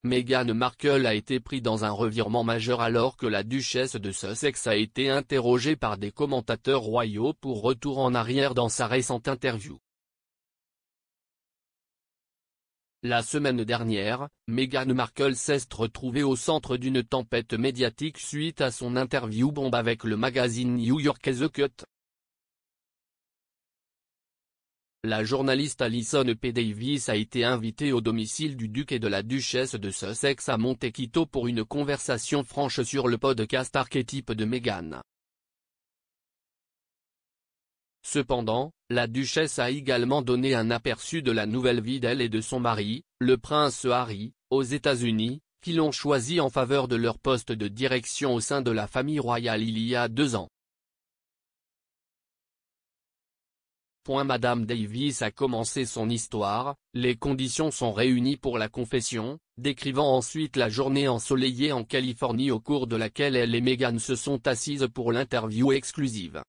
Meghan Markle a été pris dans un revirement majeur alors que la duchesse de Sussex a été interrogée par des commentateurs royaux pour retour en arrière dans sa récente interview. La semaine dernière, Meghan Markle s'est retrouvée au centre d'une tempête médiatique suite à son interview bombe avec le magazine new-yorkais The Cut. La journaliste Alison P. Davis a été invitée au domicile du duc et de la duchesse de Sussex à Montecito pour une conversation franche sur le podcast Archétype de Meghan. Cependant, la duchesse a également donné un aperçu de la nouvelle vie d'elle et de son mari, le prince Harry, aux États-Unis, qui l'ont choisi en faveur de leur poste de direction au sein de la famille royale il y a 2 ans. Madame Davis a commencé son histoire, les conditions sont réunies pour la confession, décrivant ensuite la journée ensoleillée en Californie au cours de laquelle elle et Meghan se sont assises pour l'interview exclusive.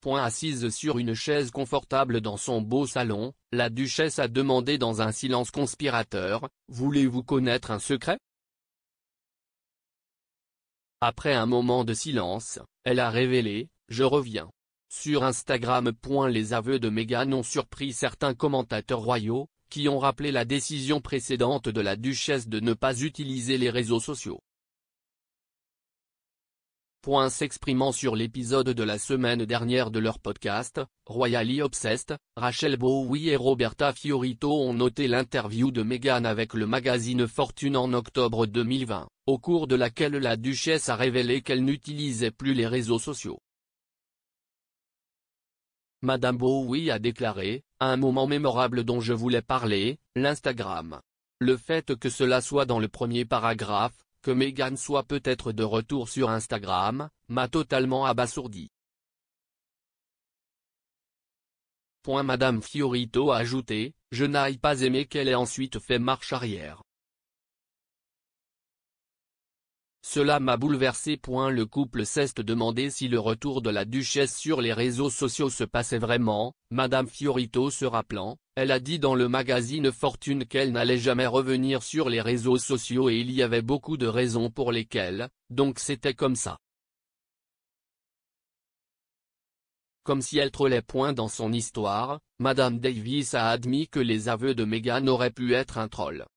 Assise sur une chaise confortable dans son beau salon, la duchesse a demandé dans un silence conspirateur, « Voulez-vous connaître un secret ?» Après un moment de silence, elle a révélé, « Je reviens. » Sur Instagram. Les aveux de Meghan ont surpris certains commentateurs royaux, qui ont rappelé la décision précédente de la duchesse de ne pas utiliser les réseaux sociaux. S'exprimant sur l'épisode de la semaine dernière de leur podcast, Royally Obsessed, Rachel Bowie et Roberta Fiorito ont noté l'interview de Meghan avec le magazine Fortune en octobre 2020, au cours de laquelle la duchesse a révélé qu'elle n'utilisait plus les réseaux sociaux. Madame Bowie a déclaré, « Un moment mémorable dont je voulais parler, l'Instagram. Le fait que cela soit dans le premier paragraphe, que Meghan soit peut-être de retour sur Instagram, m'a totalement abasourdi. » Madame Fiorito a ajouté, « Je n'ai pas aimé qu'elle ait ensuite fait marche arrière. Cela m'a bouleversé. » Le couple s'est demandé si le retour de la duchesse sur les réseaux sociaux se passait vraiment, Madame Fiorito se rappelant, elle a dit dans le magazine Fortune qu'elle n'allait jamais revenir sur les réseaux sociaux et il y avait beaucoup de raisons pour lesquelles, donc c'était comme ça. Comme si elle trollait. Dans son histoire, Madame Davis a admis que les aveux de Meghan auraient pu être un troll.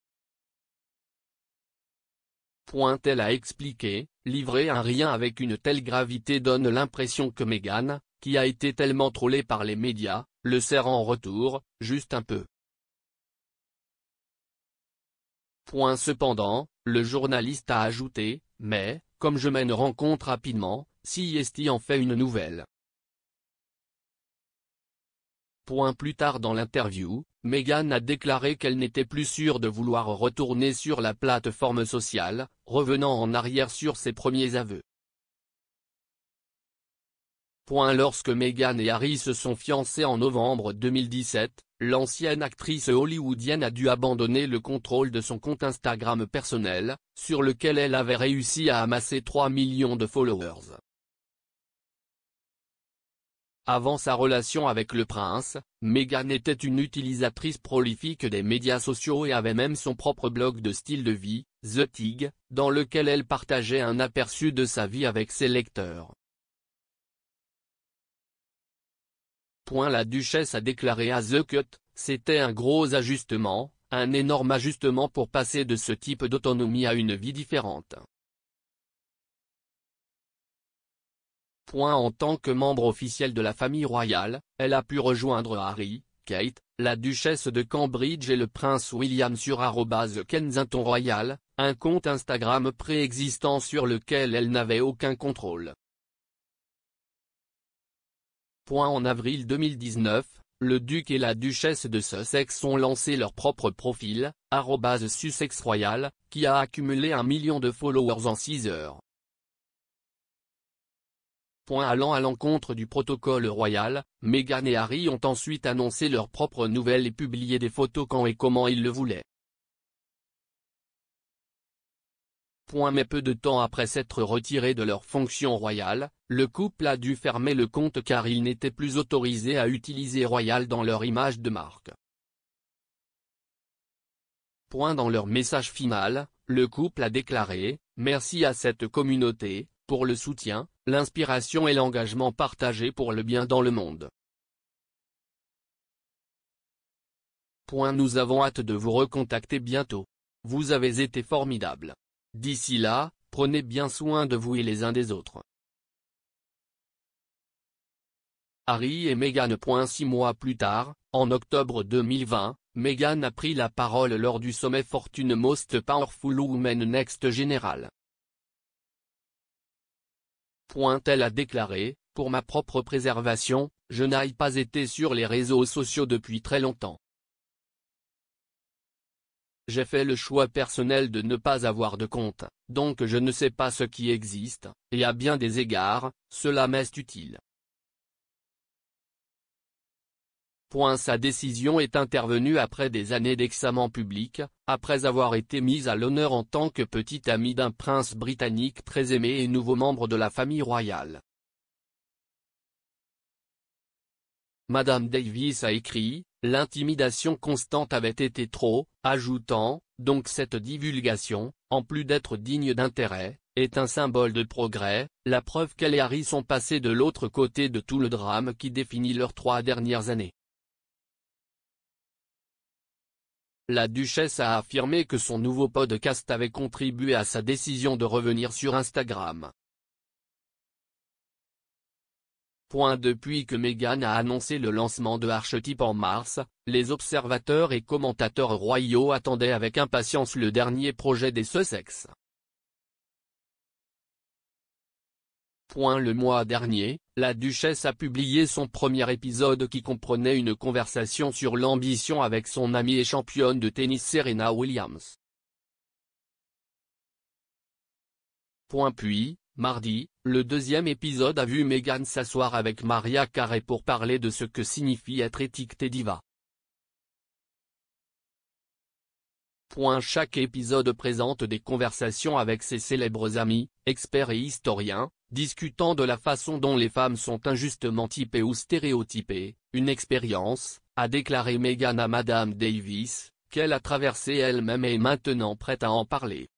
Elle a expliqué, livrer un rien avec une telle gravité donne l'impression que Meghan, qui a été tellement trollée par les médias, le sert en retour, juste un peu. Cependant, le journaliste a ajouté, « Mais, comme je mène rencontre rapidement, si Esti en fait une nouvelle. » Plus tard dans l'interview, Meghan a déclaré qu'elle n'était plus sûre de vouloir retourner sur la plateforme sociale, revenant en arrière sur ses premiers aveux. Lorsque Meghan et Harry se sont fiancés en novembre 2017, l'ancienne actrice hollywoodienne a dû abandonner le contrôle de son compte Instagram personnel, sur lequel elle avait réussi à amasser 3 millions de followers. Avant sa relation avec le prince, Meghan était une utilisatrice prolifique des médias sociaux et avait même son propre blog de style de vie, The Tig, dans lequel elle partageait un aperçu de sa vie avec ses lecteurs. La duchesse a déclaré à The Cut, « C'était un gros ajustement, un énorme ajustement pour passer de ce type d'autonomie à une vie différente. » En tant que membre officiel de la famille royale, elle a pu rejoindre Harry, Kate, la duchesse de Cambridge et le prince William sur @Kensington Royal, un compte Instagram préexistant sur lequel elle n'avait aucun contrôle. En avril 2019, le duc et la duchesse de Sussex ont lancé leur propre profil, @SussexRoyal, qui a accumulé 1 million de followers en 6 heures. Allant à l'encontre du protocole royal, Meghan et Harry ont ensuite annoncé leurs propres nouvelles et publié des photos quand et comment ils le voulaient. Mais peu de temps après s'être retiré de leur fonction royale, le couple a dû fermer le compte car ils n'étaient plus autorisés à utiliser Royal dans leur image de marque. Dans leur message final, le couple a déclaré « Merci à cette communauté, pour le soutien, l'inspiration et l'engagement partagés pour le bien dans le monde. Nous avons hâte de vous recontacter bientôt. Vous avez été formidables. D'ici là, prenez bien soin de vous et les uns des autres. » Harry et Meghan. 6 mois plus tard, en octobre 2020, Meghan a pris la parole lors du sommet Fortune Most Powerful Women Next General. Elle a déclaré « Pour ma propre préservation, je n'ai pas été sur les réseaux sociaux depuis très longtemps. J'ai fait le choix personnel de ne pas avoir de compte, donc je ne sais pas ce qui existe, et à bien des égards, cela m'est utile. » Sa décision est intervenue après des années d'examen public, après avoir été mise à l'honneur en tant que petite amie d'un prince britannique très aimé et nouveau membre de la famille royale. Madame Davis a écrit « L'intimidation constante avait été trop », ajoutant « Donc cette divulgation, en plus d'être digne d'intérêt, est un symbole de progrès, la preuve qu'elle et Harry sont passés de l'autre côté de tout le drame qui définit leurs 3 dernières années. » La duchesse a affirmé que son nouveau podcast avait contribué à sa décision de revenir sur Instagram. Depuis que Meghan a annoncé le lancement de Archetype en mars, les observateurs et commentateurs royaux attendaient avec impatience le dernier projet des Sussex. Le mois dernier, la duchesse a publié son premier épisode qui comprenait une conversation sur l'ambition avec son amie et championne de tennis Serena Williams. Puis, mardi, le deuxième épisode a vu Meghan s'asseoir avec Mariah Carey pour parler de ce que signifie être étiquetée diva. Chaque épisode présente des conversations avec ses célèbres amis, experts et historiens, discutant de la façon dont les femmes sont injustement typées ou stéréotypées, une expérience, a déclaré Meghan à Madame Davis, qu'elle a traversée elle-même et est maintenant prête à en parler.